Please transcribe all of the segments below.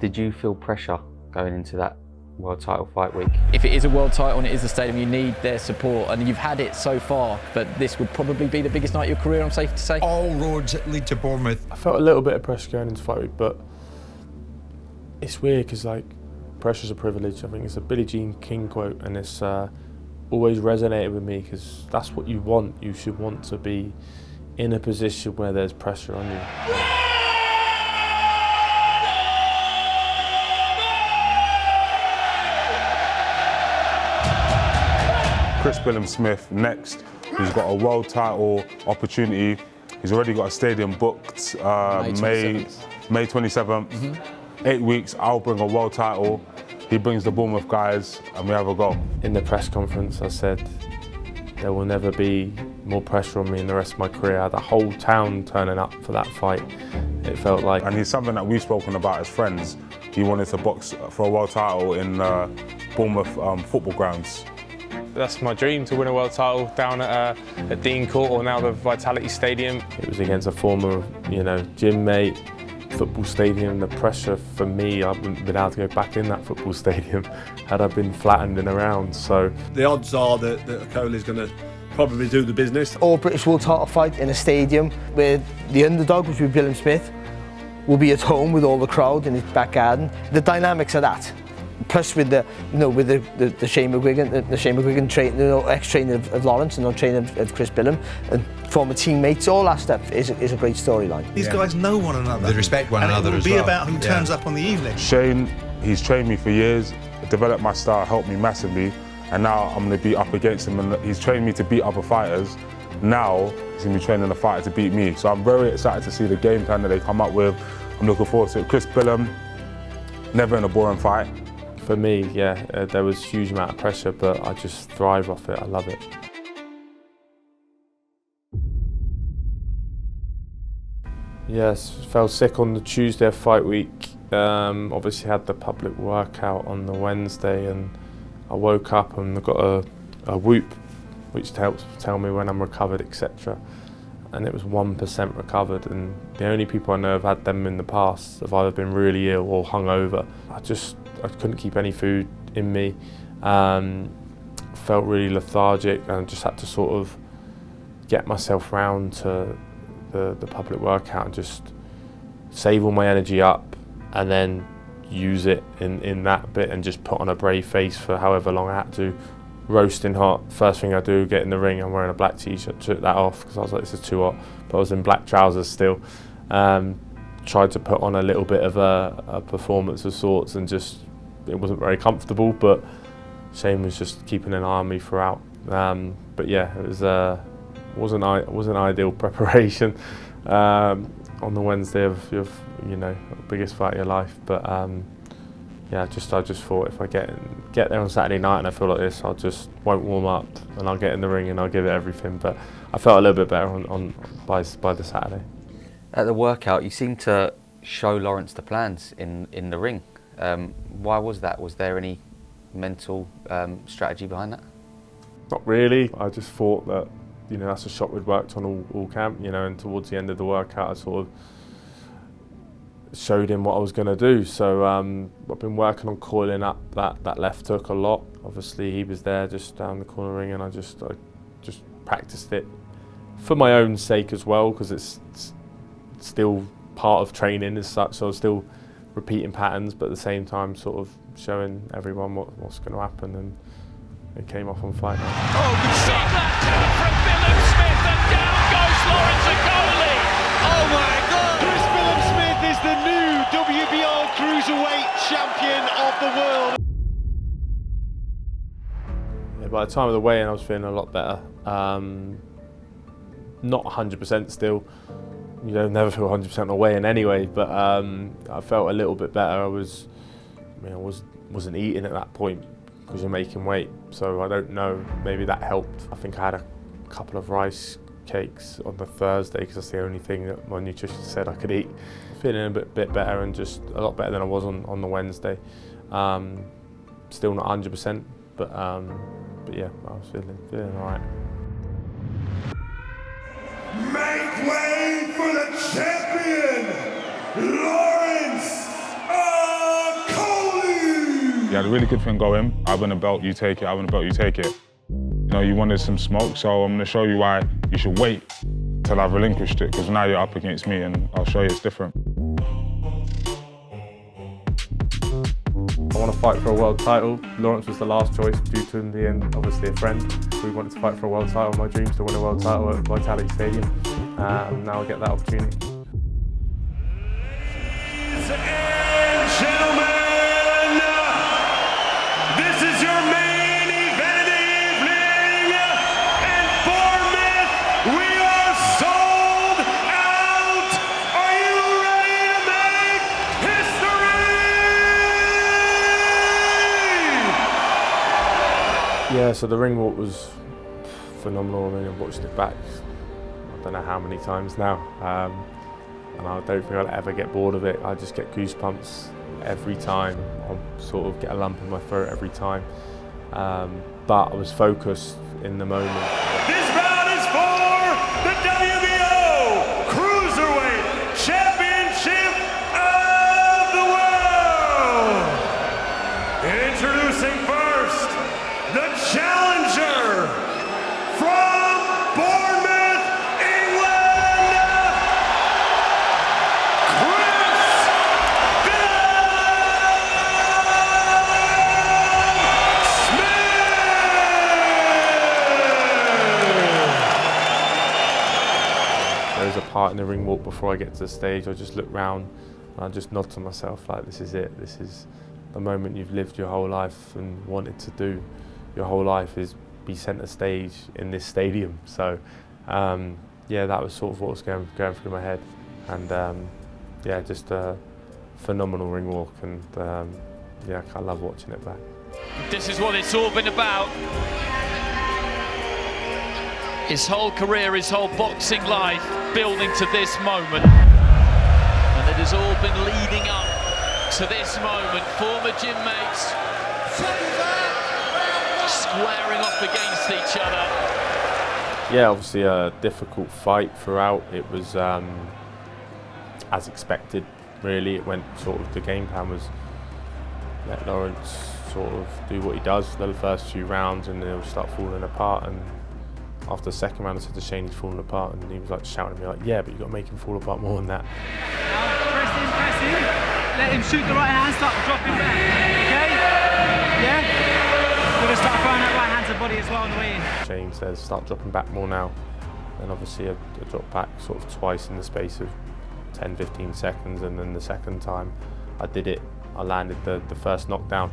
Did you feel pressure going into that world title fight week? If it is a world title and it is the stadium, you need their support, and you've had it so far, but this would probably be the biggest night of your career, I'm safe to say. All roads lead to Bournemouth. I felt a little bit of pressure going into fight week, but it's weird because like pressure's a privilege. I think it's a Billie Jean King quote, and it's always resonated with me because that's what you want. You should want to be in a position where there's pressure on you. Chris Billam-Smith next, who's got a world title opportunity. He's already got a stadium booked May 27th. 8 weeks, I'll bring a world title. He brings the Bournemouth guys and we have a go. In the press conference I said, there will never be more pressure on me in the rest of my career. I had the whole town turning up for that fight. It felt like... And he's something that we've spoken about as friends. He wanted to box for a world title in Bournemouth football grounds. That's my dream, to win a world title down at Dean Court, or now the Vitality Stadium. It was against a former, gym mate, football stadium. The pressure for me, I wouldn't been able to go back in that football stadium had I been flattened in a round. So the odds are that Okolie's going to probably do the business. All British world title fight in a stadium where the underdog, which would be Billam-Smith, will be at home with all the crowd in his back garden. The dynamics of that. Plus with the Shane McGuigan, ex-trainer of Lawrence and trainer of Chris Billam, and former teammates, all that stuff is a great storyline. These guys know one another. They respect one another as well. And it will be about who turns up on the evening. Shane, he's trained me for years, developed my style, helped me massively, and now I'm going to be up against him, and he's trained me to beat other fighters. Now he's going to be training a fighter to beat me. So I'm very excited to see the game plan that they come up with. I'm looking forward to it. Chris Billam, never in a boring fight. For me, there was a huge amount of pressure, but I just thrive off it. I love it. Yes, fell sick on the Tuesday of fight week. Obviously had the public workout on the Wednesday, and I woke up and got a whoop, which helps tell me when I'm recovered, etc. And it was 1% recovered, and the only people I know have had them in the past have either been really ill or hungover. I couldn't keep any food in me, felt really lethargic, and I just had to sort of get myself round to the public workout and just save all my energy up and then use it in that bit and just put on a brave face for however long I had to. Roasting hot, first thing I do, get in the ring, I'm wearing a black t-shirt, took that off because I was like, this is too hot, but I was in black trousers still. Tried to put on a little bit of a performance of sorts, and just, it wasn't very comfortable, but Shane was just keeping an eye on me throughout. But yeah, it wasn't ideal preparation on the Wednesday of your biggest fight of your life, but yeah, I just thought if I get there on Saturday night and I feel like this, I just won't warm up and I'll get in the ring and I'll give it everything. But I felt a little bit better by the Saturday. At the workout, you seemed to show Lawrence the plans in the ring. Why was that? Was there any mental strategy behind that? Not really. I just thought that that's a shot we'd worked on all camp. And towards the end of the workout, I sort of showed him what I was going to do. So I've been working on coiling up that left hook a lot. Obviously he was there just down the corner ring, and I just practiced it for my own sake as well, because it's still part of training as such. So I was still repeating patterns, but at the same time sort of showing everyone what's going to happen, and it came off on fight night. Oh, good shot from Billam-Smith, and down goes Lawrence Okolie. Oh my God! Chris Billam-Smith is the new WBO Cruiserweight champion of the world. Yeah, by the time of the weigh-in, I was feeling a lot better. Not 100% still. You don't never feel 100% on a weigh-in anyway, but I felt a little bit better. I wasn't eating at that point because you're making weight, so I don't know, maybe that helped. I think I had a couple of rice cakes on the Thursday because that's the only thing that my nutritionist said I could eat. Feeling a bit better, and just a lot better than I was on the Wednesday. Still not 100%, but yeah, I was feeling all right. Make way for the champion, Lawrence Okolie! You had a really good thing going. I win a belt, you take it. I win a belt, you take it. You know, you wanted some smoke, so I'm gonna show you why you should wait till I've relinquished it, because now you're up against me and I'll show you it's different. I want to fight for a world title. Lawrence was the last choice due to, in the end, obviously a friend. We wanted to fight for a world title. My dream's to win a world title at Vitality Stadium. Now I get that opportunity. Ladies and gentlemen, this is your main event of the evening. And Bournemouth, we are sold out. Are you ready to make history? Yeah, so the ring walk was phenomenal. I mean, I've watched it back, I don't know how many times now. And I don't think I'll ever get bored of it. I just get goosebumps every time. I'll sort of get a lump in my throat every time. But I was focused in the moment. This bout is for the WBO Cruiserweight Championship of the World. Introducing first, the challenger from Bournemouth, England, Chris Billam-Smith. There was a part in the ring walk before I get to the stage. I just look round and I just nod to myself like, this is it. This is the moment you've lived your whole life and wanted to do your whole life, is be centre stage in this stadium. So yeah, that was sort of what was going through my head. And yeah, just a phenomenal ring walk, and yeah, I love watching it back. This is what it's all been about. His whole career, his whole boxing life, building to this moment. And it has all been leading up to this moment. Former gym mates squaring off against each other. Yeah, obviously a difficult fight throughout. It was as expected, really. It went sort of, the game plan was let Lawrence sort of do what he does for the first few rounds, and then he'll start falling apart. And after the second round, I said to Shane, he's falling apart, and he was like shouting at me like, yeah, but you've got to make him fall apart more than that. Press him. Let him shoot the right hand, start dropping back. Okay? Yeah? We're going to start throwing that right hand to body as well on the way in. Shane says, start dropping back more now. And obviously I dropped back sort of twice in the space of 10-15 seconds, and then the second time I did it, I landed the first knockdown.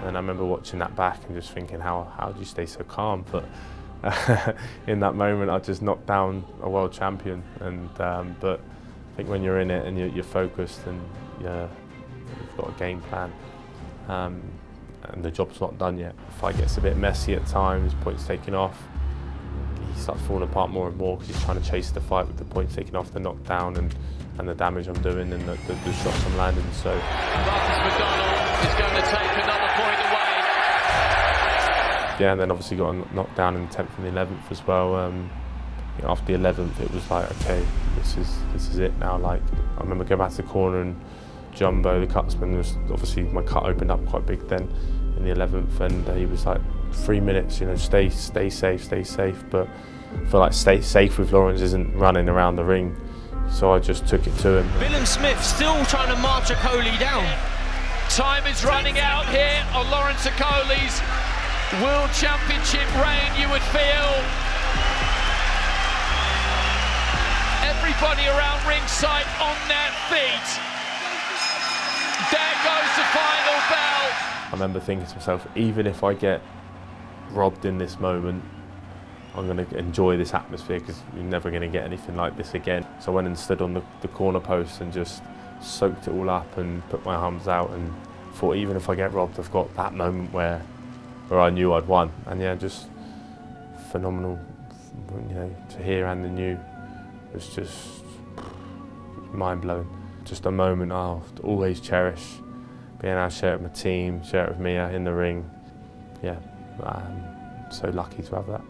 And I remember watching that back and just thinking, how do you stay so calm? But in that moment, I just knocked down a world champion. And but I think when you're in it and you're focused and you've got a game plan, and the job's not done yet. The fight gets a bit messy at times, points taken off. He starts falling apart more and more because he's trying to chase the fight with the points taken off, the knockdown and the damage I'm doing and the shots I'm landing. So Marcus McDonald is going to take another point away. Yeah, and then obviously got knocked down in the 10th and the 11th as well. After the 11th, it was like, okay, this is it now. Like, I remember going back to the corner and Jumbo, the cutsman, was obviously my cut opened up quite big then in the 11th, and he was like, 3 minutes, stay safe. But I feel like stay safe with Lawrence isn't running around the ring, so I just took it to him. Billam-Smith still trying to march Okolie down. Time is running out here on Lawrence Okolie's World Championship reign, you would feel. Everybody around ringside on their feet. There goes the final bell. I remember thinking to myself, even if I get robbed in this moment, I'm going to enjoy this atmosphere because you're never going to get anything like this again. So I went and stood on the corner post and just soaked it all up and put my arms out and thought, even if I get robbed, I've got that moment where I knew I'd won. And yeah, just phenomenal, to hear and the new was just mind-blowing. Just a moment I'll always cherish, being able to share it with my team, share it with Mia in the ring. Yeah, I'm so lucky to have that.